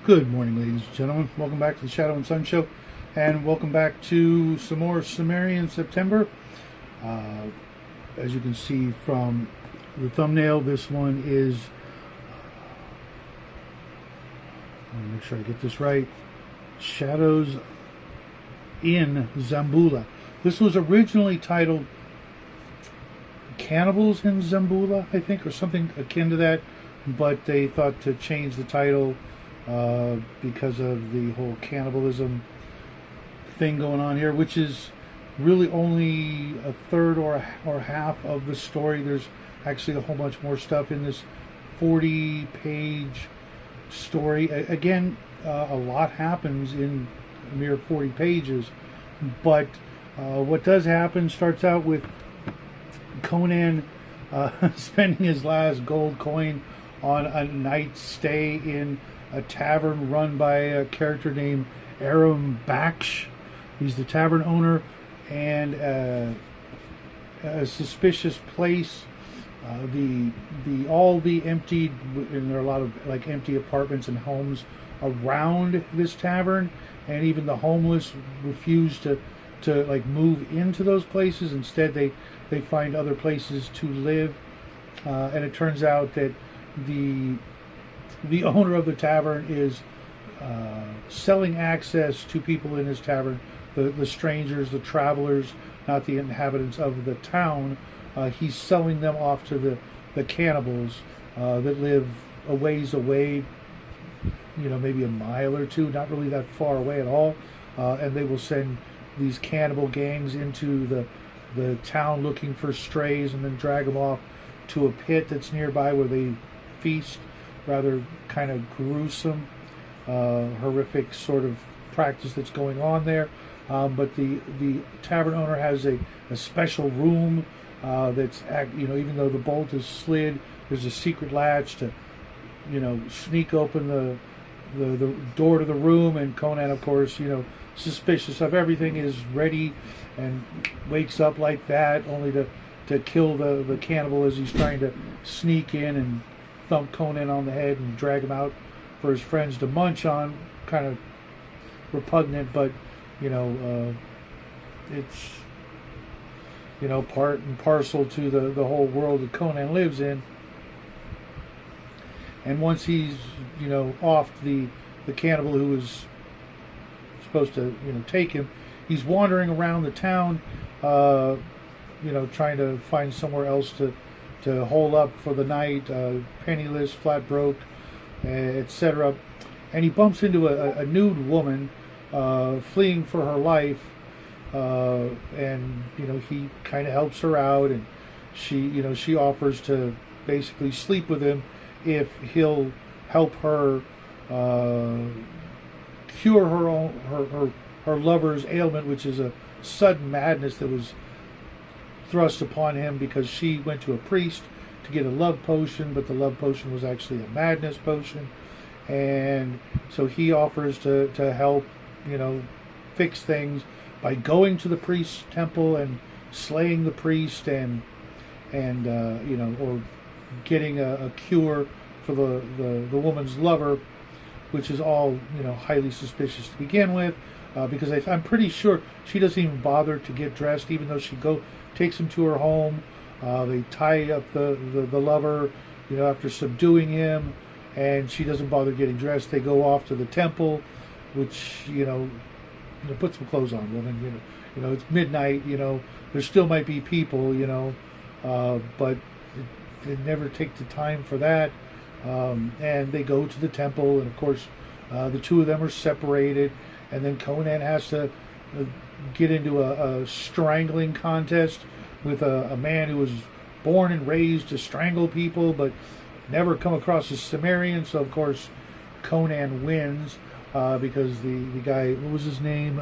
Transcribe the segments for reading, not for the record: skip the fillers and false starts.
Good morning, ladies and gentlemen. Welcome back to the Shadow and Sun Show, and welcome back to some more Cimmerian September. As you can see from the thumbnail, this one is, I want to make sure I get this right, Shadows in ZAMBOULA. This was originally titled Cannibals in ZAMBOULA, I think, or something akin to that, but they thought to change the title because of the whole cannibalism thing going on here, which is really only a third or half of the story. There's actually a whole bunch more stuff in this 40-page story. Again, a lot happens in a mere 40 pages, but what does happen starts out with Conan spending his last gold coin on a night's stay in a tavern run by a character named R9bert. He's the tavern owner, and a suspicious place. All the emptied, and there are a lot of like empty apartments and homes around this tavern, and even the homeless refuse to like move into those places. Instead, they find other places to live, and it turns out that the owner of the tavern is selling access to people in his tavern, the strangers, the travelers, not the inhabitants of the town. He's selling them off to the cannibals that live a ways away, maybe a mile or two, not really that far away at all. And they will send these cannibal gangs into the town looking for strays, and then drag them off to a pit that's nearby where they feast. Rather kind of gruesome, horrific sort of practice that's going on there. But the tavern owner has a special room that's, even though the bolt is slid, there's a secret latch to, sneak open the door to the room. And Conan, of course, suspicious of everything, is ready and wakes up like that, only to kill the cannibal as he's trying to sneak in and thump Conan on the head and drag him out for his friends to munch on. Kind of repugnant, but it's part and parcel to the whole world that Conan lives in. And once he's off the cannibal who was supposed to take him, he's wandering around the town, trying to find somewhere else to hole up for the night, penniless, flat broke, etc. And he bumps into a nude woman fleeing for her life, and he kind of helps her out, and she offers to basically sleep with him if he'll help her cure her lover's ailment, which is a sudden madness that was thrust upon him because she went to a priest to get a love potion, but the love potion was actually a madness potion. And so he offers to help fix things by going to the priest's temple and slaying the priest, and or getting a cure for the woman's lover, which is all highly suspicious to begin with, because I'm pretty sure she doesn't even bother to get dressed, even though she takes him to her home. They tie up the lover, after subduing him, and she doesn't bother getting dressed. They go off to the temple, which put some clothes on, woman. It's midnight. There still might be people. But they never take the time for that. And they go to the temple, and of course, the two of them are separated. And then Conan has to get into a strangling contest with a man who was born and raised to strangle people, but never come across a Cimmerian. So of course Conan wins because the guy, what was his name?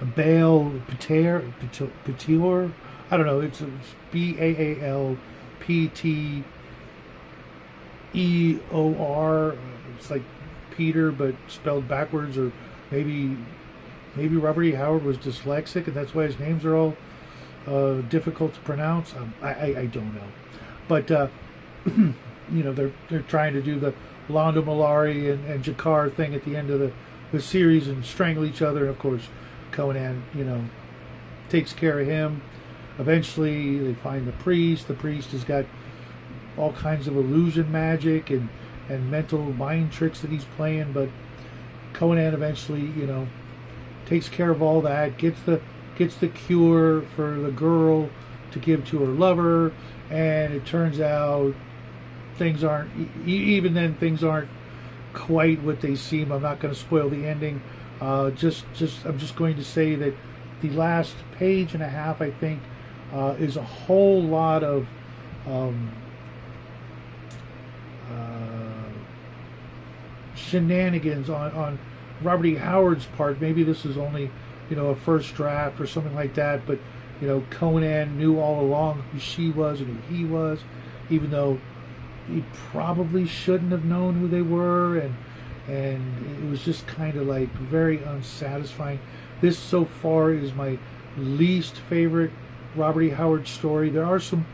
Baal Petor. I don't know. It's Baalpteor. It's like Peter, but spelled backwards, or maybe Robert E. Howard was dyslexic, and that's why his names are all difficult to pronounce. I don't know, but you know, they're trying to do the Londo Mollari and Jakar thing at the end of the series and strangle each other. And of course, Conan, you know, takes care of him. Eventually, they find the priest. The priest has got all kinds of illusion magic and mental mind tricks that he's playing. But Conan eventually, you know, takes care of all that. Gets the cure for the girl to give to her lover, and it turns out things aren't even then. Things aren't quite what they seem. I'm not going to spoil the ending. I'm just going to say that the last page and a half, I think, is a whole lot of shenanigans on Robert E. Howard's part. Maybe this is only, you know, a first draft or something like that, but you know, Conan knew all along who she was and who he was, even though he probably shouldn't have known who they were, and it was just kind of like very unsatisfying. This so far is my least favorite Robert E. Howard story. There are some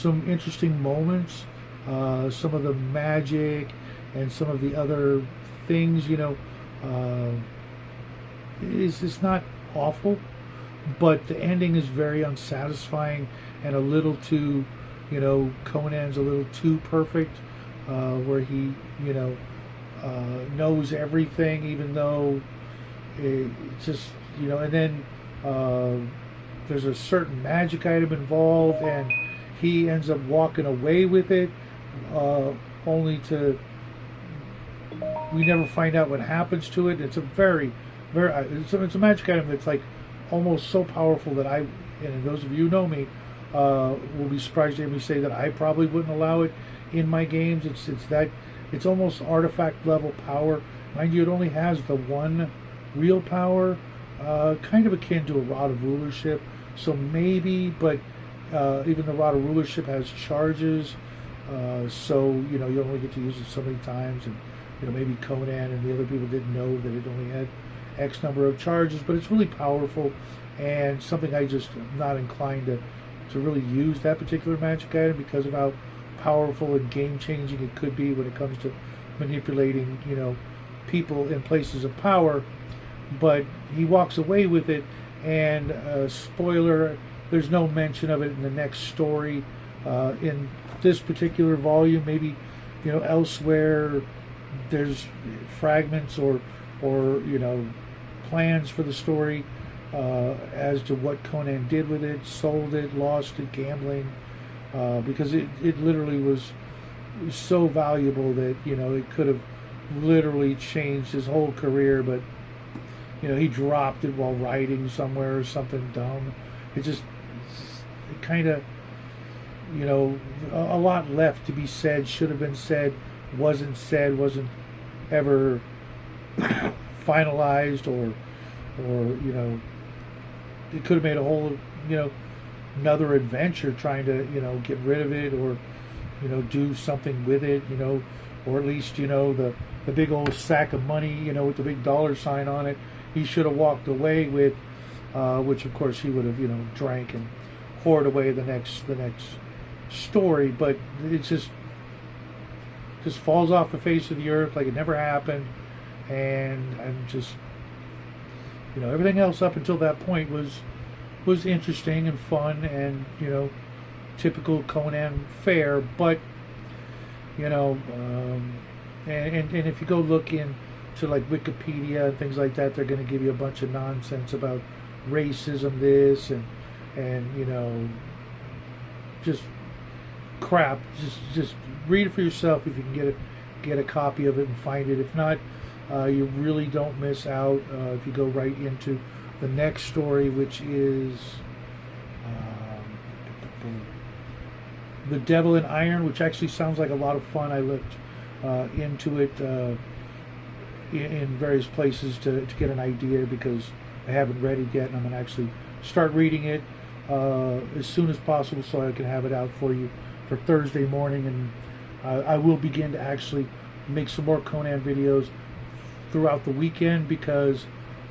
interesting moments, some of the magic and some of the other things, you know, it's not awful, but the ending is very unsatisfying and a little too, you know, Conan's a little too perfect, where he, you know, knows everything, even though it just, you know, and then there's a certain magic item involved, and he ends up walking away with it, only to, we never find out what happens to it. It's a very, it's a magic item that's like almost so powerful that and those of you who know me, will be surprised to hear me say that I probably wouldn't allow it in my games. It's almost artifact level power. Mind you, it only has the one real power, kind of akin to a Rod of Rulership. So maybe, but even the Rod of Rulership has charges, so you know, you only get to use it so many times, and you know, maybe Conan and the other people didn't know that it only had X number of charges, but it's really powerful and something I just am not inclined to really use that particular magic item because of how powerful and game-changing it could be when it comes to manipulating, you know, people in places of power. But he walks away with it, and spoiler, there's no mention of it in the next story in this particular volume. Maybe, you know, elsewhere there's fragments or you know, plans for the story as to what Conan did with it, sold it, lost it, gambling, because it literally was so valuable that, you know, it could have literally changed his whole career, but you know, he dropped it while riding somewhere or something dumb. It kind of, you know, a lot left to be said, should have been said, wasn't ever finalized, or you know, it could have made a whole, you know, another adventure trying to, you know, get rid of it, or you know, do something with it, you know, or at least, you know, the big old sack of money, you know, with the big dollar sign on it, he should have walked away with, which of course he would have, you know, drank and hoard away the next story. But it just falls off the face of the earth like it never happened. And I'm just, you know, everything else up until that point was interesting and fun and, you know, typical Conan fare. But you know, and if you go look into like Wikipedia and things like that, they're going to give you a bunch of nonsense about racism, this and you know, just crap. Just read it for yourself if you can get a copy of it and find it. If not, You really don't miss out if you go right into the next story, which is The Devil in Iron, which actually sounds like a lot of fun. I looked into it in various places to get an idea, because I haven't read it yet, and I'm going to actually start reading it as soon as possible so I can have it out for you for Thursday morning. And I will begin to actually make some more Conan videos throughout the weekend, because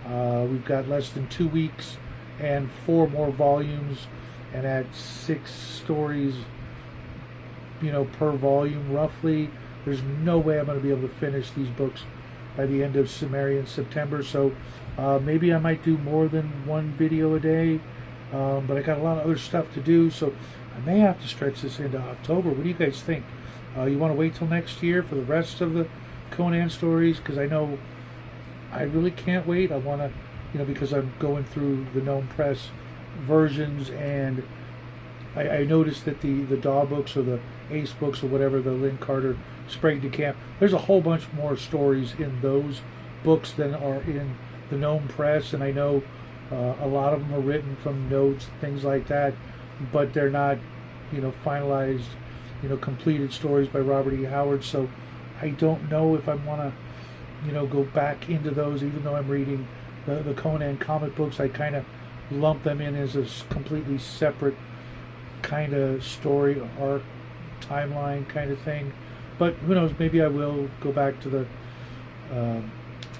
we've got less than 2 weeks and 4 more volumes, and at 6 stories, per volume roughly. There's no way I'm going to be able to finish these books by the end of Cimmerian September, so maybe I might do more than 1 video a day, but I got a lot of other stuff to do, so I may have to stretch this into October. What do you guys think? You want to wait till next year for the rest of the Conan stories? Because I know I really can't wait. I want to, because I'm going through the Gnome Press versions, and I noticed that the Daw books, or the Ace books, or whatever, the Lynn Carter Sprague de Camp, there's a whole bunch more stories in those books than are in the Gnome Press, and I know a lot of them are written from notes, things like that, but they're not, finalized, completed stories by Robert E. Howard. So I don't know if I want to, go back into those, even though I'm reading the Conan comic books. I kind of lump them in as a completely separate kind of story arc, timeline kind of thing. But who knows, maybe I will go back to the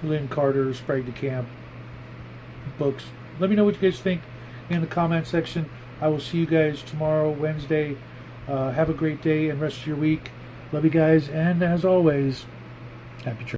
Lynn Carter Sprague de Camp books. Let me know what you guys think in the comment section. I will see you guys tomorrow, Wednesday. Have a great day and rest of your week. Love you guys, and as always, happy trails.